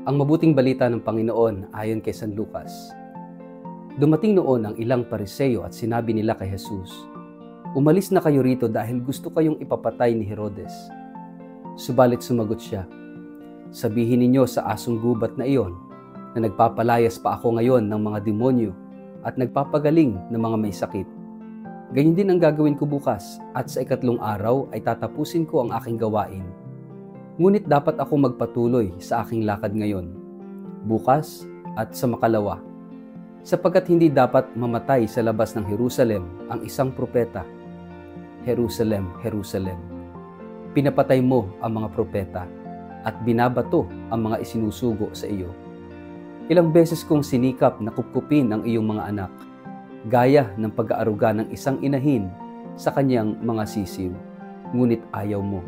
Ang mabuting balita ng Panginoon ayon kay San Lucas. Dumating noon ang ilang Pariseo at sinabi nila kay Jesus, "Umalis na kayo rito dahil gusto kayong ipapatay ni Herodes." Subalit sumagot siya, "Sabihin ninyo sa asong gubat na iyon na nagpapalayas pa ako ngayon ng mga demonyo at nagpapagaling ng mga may sakit. Ganyan din ang gagawin ko bukas at sa ikatlong araw ay tatapusin ko ang aking gawain. Ngunit dapat ako magpatuloy sa aking lakad ngayon, bukas at sa makalawa, sapagkat hindi dapat mamatay sa labas ng Jerusalem ang isang propeta. Jerusalem, Jerusalem, pinapatay mo ang mga propeta at binabato ang mga isinusugo sa iyo. Ilang beses kong sinikap na kupkupin ang iyong mga anak, gaya ng pag-aaruga ng isang inahin sa kanyang mga sisiw, ngunit ayaw mo.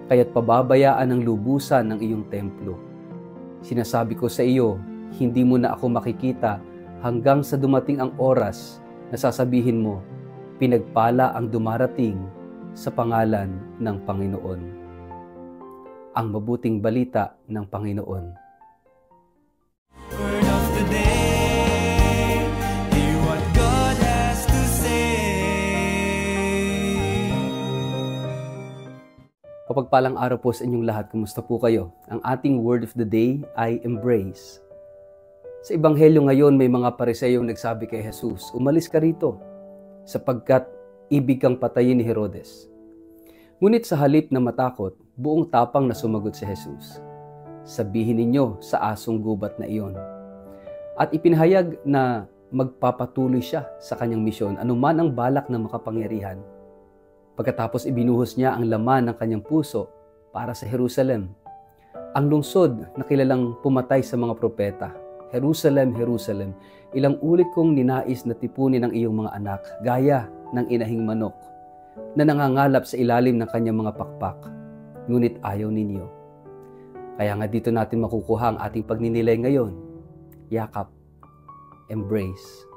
Kaya't pababayaan ng lubusan ng iyong templo. Sinasabi ko sa iyo, hindi mo na ako makikita hanggang sa dumating ang oras na sasabihin mo, pinagpala ang dumarating sa pangalan ng Panginoon." Ang mabuting balita ng Panginoon. Word of the day, hear what God has to say. Kapagpalang araw po sa inyong lahat, kumusta po kayo? Ang ating word of the day ay embrace. Sa Ebanghelyo ngayon, may mga Pariseyong nagsabi kay Jesus, "Umalis ka rito, sapagkat ibig kang patayin ni Herodes." Ngunit sa halip na matakot, buong tapang na sumagot si Jesus, "Sabihin ninyo sa asong gubat na iyon." At ipinahayag na magpapatuloy siya sa kanyang misyon, anuman ang balak ng makapangyarihan. Pagkatapos ibinuhos niya ang laman ng kanyang puso para sa Jerusalem, ang lungsod na kilalang pumatay sa mga propeta. "Jerusalem, Jerusalem, ilang ulit kong ninais na tipunin ang iyong mga anak, gaya ng inahing manok na nangangalap sa ilalim ng kanyang mga pakpak, ngunit ayaw ninyo." Kaya nga dito natin makukuha ang ating pagninilay ngayon, yakap, embrace.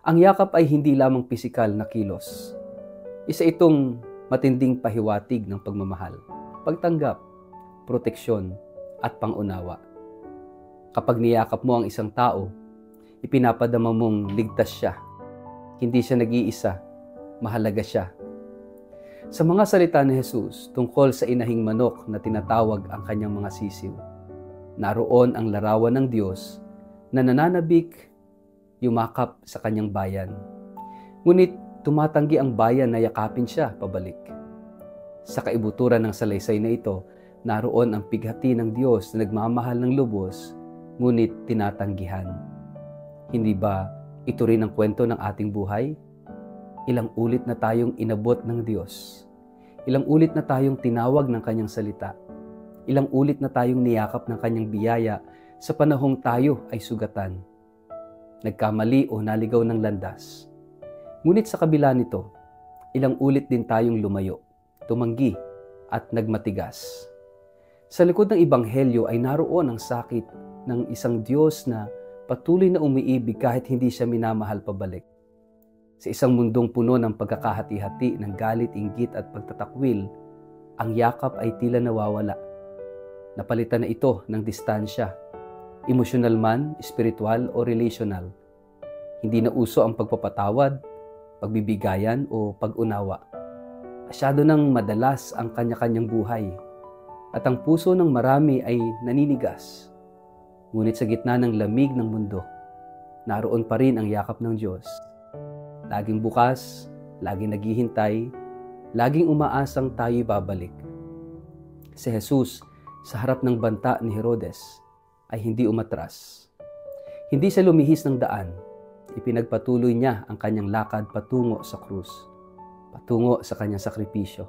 Ang yakap ay hindi lamang pisikal na kilos. Isa itong matinding pahiwatig ng pagmamahal, pagtanggap, proteksyon, at pangunawa. Kapag niyakap mo ang isang tao, ipinapadama mong ligtas siya. Hindi siya nag-iisa, mahalaga siya. Sa mga salita ni Jesus tungkol sa inahing manok na tinatawag ang kanyang mga sisiw, naroon ang larawan ng Diyos na nananabik, yumakap sa kanyang bayan. Ngunit tumatanggi ang bayan na yakapin siya pabalik. Sa kaibuturan ng salaysay na ito, naroon ang pighati ng Diyos na nagmamahal ng lubos, ngunit tinatanggihan. Hindi ba ito rin ang kwento ng ating buhay? Ilang ulit na tayong inabot ng Diyos. Ilang ulit na tayong tinawag ng kanyang salita. Ilang ulit na tayong niyakap ng kanyang biyaya sa panahong tayo ay sugatan, nagkamali o naligaw ng landas. Ngunit sa kabila nito, ilang ulit din tayong lumayo, tumanggi at nagmatigas. Sa likod ng Ebanghelyo ay naroon ang sakit ng isang Diyos na patuloy na umiibig kahit hindi siya minamahal pabalik. Sa isang mundong puno ng pagkakahati-hati ng galit, inggit at pagtatakwil, ang yakap ay tila nawawala. Napalitan na ito ng distansya, emosyonal man, spiritual o relational. Hindi na uso ang pagpapatawad, pagbibigayan o pag-unawa. Masyado nang madalas ang kanya-kanyang buhay at ang puso ng marami ay naninigas. Ngunit sa gitna ng lamig ng mundo, naroon pa rin ang yakap ng Diyos. Laging bukas, laging naghihintay, laging umaasang tayo'y babalik. Si Jesus, sa harap ng banta ni Herodes, ay hindi umatras. Hindi siya lumihis ng daan. Ipinagpatuloy niya ang kanyang lakad patungo sa krus, patungo sa kanyang sakripisyo.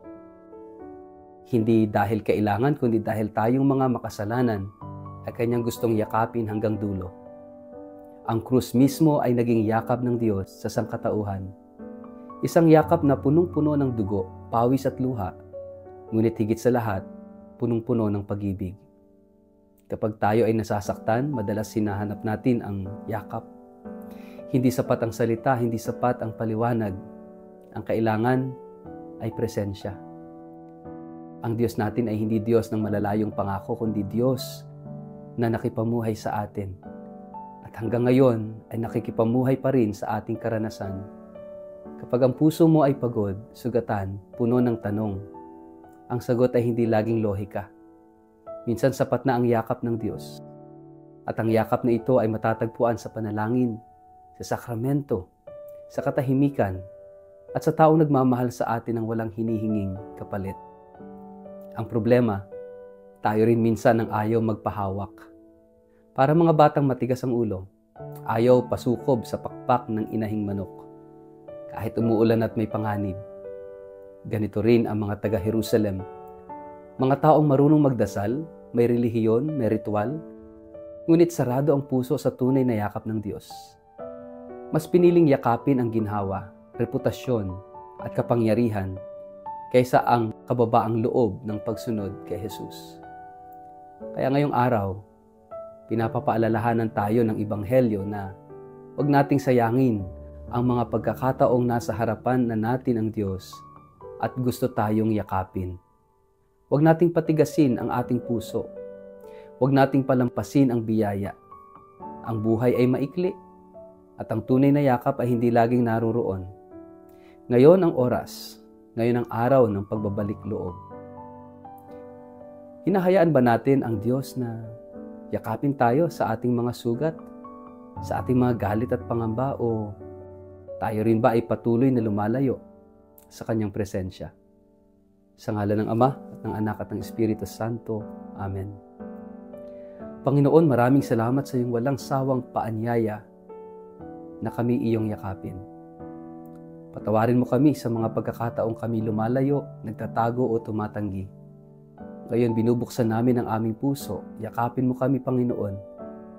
Hindi dahil kailangan, kundi dahil tayong mga makasalanan ay kanyang gustong yakapin hanggang dulo. Ang krus mismo ay naging yakap ng Diyos sa sangkatauhan. Isang yakap na punong-puno ng dugo, pawis at luha, ngunit higit sa lahat, punong-puno ng pag-ibig. Kapag tayo ay nasasaktan, madalas hinahanap natin ang yakap. Hindi sapat ang salita, hindi sapat ang paliwanag. Ang kailangan ay presensya. Ang Diyos natin ay hindi Diyos ng malalayong pangako, kundi Diyos na nakipamuhay sa atin. At hanggang ngayon ay nakikipamuhay pa rin sa ating karanasan. Kapag ang puso mo ay pagod, sugatan, puno ng tanong, ang sagot ay hindi laging lohika. Minsan sapat na ang yakap ng Diyos. At ang yakap na ito ay matatagpuan sa panalangin, sa sakramento, sa katahimikan, at sa taong nagmamahal sa atin ng walang hinihinging kapalit. Ang problema, tayo rin minsan ang ayaw magpahawak. Para mga batang matigas ang ulo, ayaw pasukob sa pakpak ng inahing manok. Kahit umuulan at may panganib. Ganito rin ang mga taga-Jerusalem. Mga taong marunong magdasal, may relihiyon, may ritual, ngunit sarado ang puso sa tunay na yakap ng Diyos. Mas piniling yakapin ang ginhawa, reputasyon, at kapangyarihan kaysa ang kababaang loob ng pagsunod kay Jesus. Kaya ngayong araw, pinapapaalalahanan tayo ng Ebanghelyo na huwag nating sayangin ang mga pagkakataong nasa harapan na natin ang Diyos at gusto tayong yakapin. Huwag nating patigasin ang ating puso. Huwag nating palampasin ang biyaya. Ang buhay ay maikli at ang tunay na yakap ay hindi laging naroroon. Ngayon ang oras, ngayon ang araw ng pagbabalik loob. Hinahayaan ba natin ang Diyos na yakapin tayo sa ating mga sugat, sa ating mga galit at pangamba, o tayo rin ba ay patuloy na lumalayo sa Kanyang presensya? Sa ngalan ng Ama at ng Anak at ng Espiritu Santo. Amen. Panginoon, maraming salamat sa iyong walang sawang paanyaya na kami iyong yakapin. Patawarin mo kami sa mga pagkakataong kami lumalayo, nagtatago o tumatanggi. Ngayon binubuksan namin ang aming puso. Yakapin mo kami, Panginoon,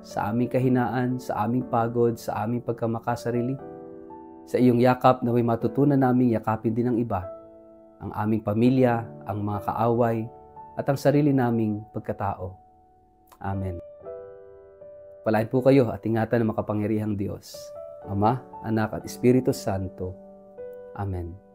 sa aming kahinaan, sa aming pagod, sa aming pagkamakasarili. Sa iyong yakap na may matutunan naming yakapin din ang iba, ang aming pamilya, ang mga kaaway, at ang sarili naming pagkatao. Amen. Palain po kayo at ingatan ng makapangyarihang Diyos, Ama, Anak at Espiritu Santo. Amen.